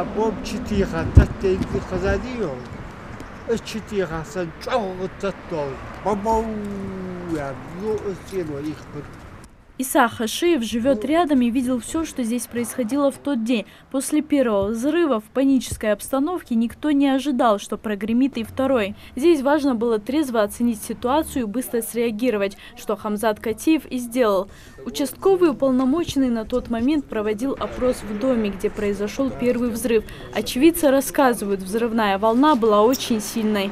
بوم چتی خطت اینکه خزادی ها چتی خسن چاق تطور بابا یا یو استینو ایخبر. Исаак Хашиев живет рядом и видел все, что здесь происходило в тот день. После первого взрыва в панической обстановке никто не ожидал, что прогремит и второй. Здесь важно было трезво оценить ситуацию и быстро среагировать, что Хамзат Катиев и сделал. Участковый уполномоченный на тот момент проводил опрос в доме, где произошел первый взрыв. Очевидцы рассказывают, взрывная волна была очень сильной.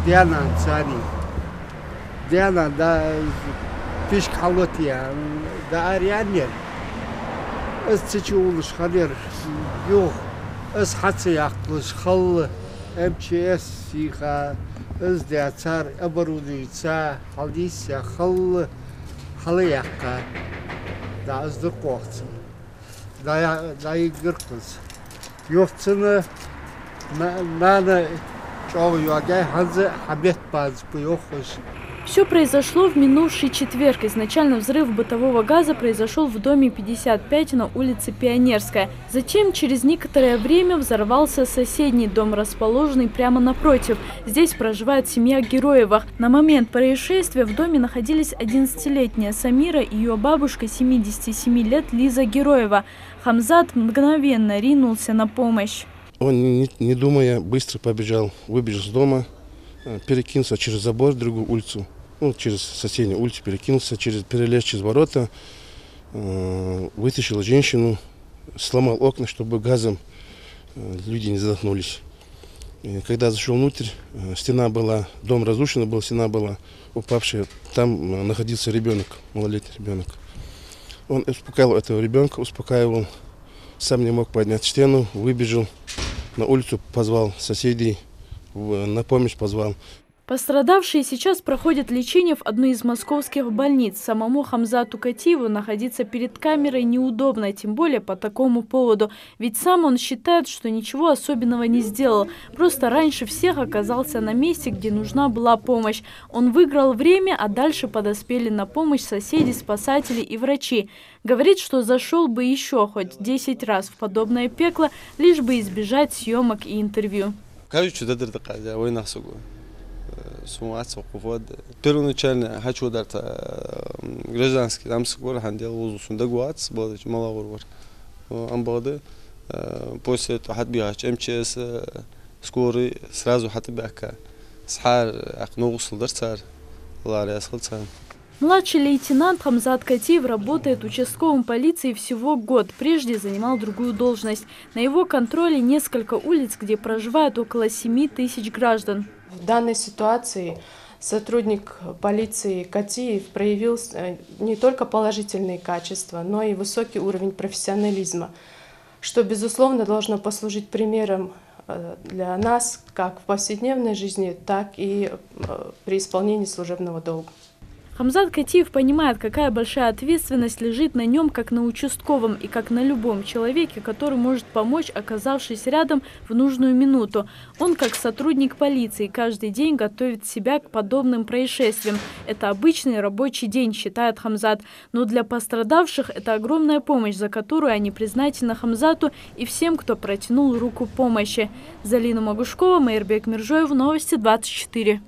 Диана Цани, Диана да пешкалотия, да арианер. Эстичулш хадер, ё, эс хацияхлш хал, МЧС сиха, эс диацар, оборудуется, халдисия хал, халияка, да эс дуркохц, да игркус, ёхцена, на Все произошло в минувший четверг. Изначально взрыв бытового газа произошел в доме 55 на улице Пионерская. Затем, через некоторое время, взорвался соседний дом, расположенный прямо напротив. Здесь проживает семья Героевых. На момент происшествия в доме находились 11-летняя Самира и ее бабушка 77 лет Лиза Героева. Хамзат мгновенно ринулся на помощь. Он, не думая, быстро побежал, выбежал из дома, перекинулся через забор в другую улицу, ну, через соседнюю улицу, перелез через ворота, вытащил женщину, сломал окна, чтобы газом люди не задохнулись. И когда зашел внутрь, стена была, дом разрушен был, стена была упавшая, там находился ребенок, малолетний ребенок. Он успокаивал этого ребенка, сам не мог поднять стену, выбежал на улицу, позвал соседей, на помощь позвал. Пострадавшие сейчас проходят лечение в одной из московских больниц. Самому Хамзату Катиеву находиться перед камерой неудобно, тем более по такому поводу. Ведь сам он считает, что ничего особенного не сделал. Просто раньше всех оказался на месте, где нужна была помощь. Он выиграл время, а дальше подоспели на помощь соседи, спасатели и врачи. Говорит, что зашел бы еще хоть 10 раз в подобное пекло, лишь бы избежать съемок и интервью. Первоначально хочу дать гражданский, там скоро хандел возу дагуац, было маловар. Амбады после этого хатбигач МЧС скорый сразу хатбиака. Схар акногусл дарцар, ларя схалцан. Младший лейтенант Хамзат Катиев работает участковым полиции всего год. Прежде занимал другую должность. На его контроле несколько улиц, где проживает около 7 тысяч граждан. В данной ситуации сотрудник полиции Катиев проявил не только положительные качества, но и высокий уровень профессионализма, что, безусловно, должно послужить примером для нас как в повседневной жизни, так и при исполнении служебного долга. Хамзат Катиев понимает, какая большая ответственность лежит на нем, как на участковом и как на любом человеке, который может помочь, оказавшись рядом в нужную минуту. Он, как сотрудник полиции, каждый день готовит себя к подобным происшествиям. Это обычный рабочий день, считает Хамзат. Но для пострадавших это огромная помощь, за которую они признательны Хамзату и всем, кто протянул руку помощи. Залина Магушкова, Майырбек Миржоев, Новости 24.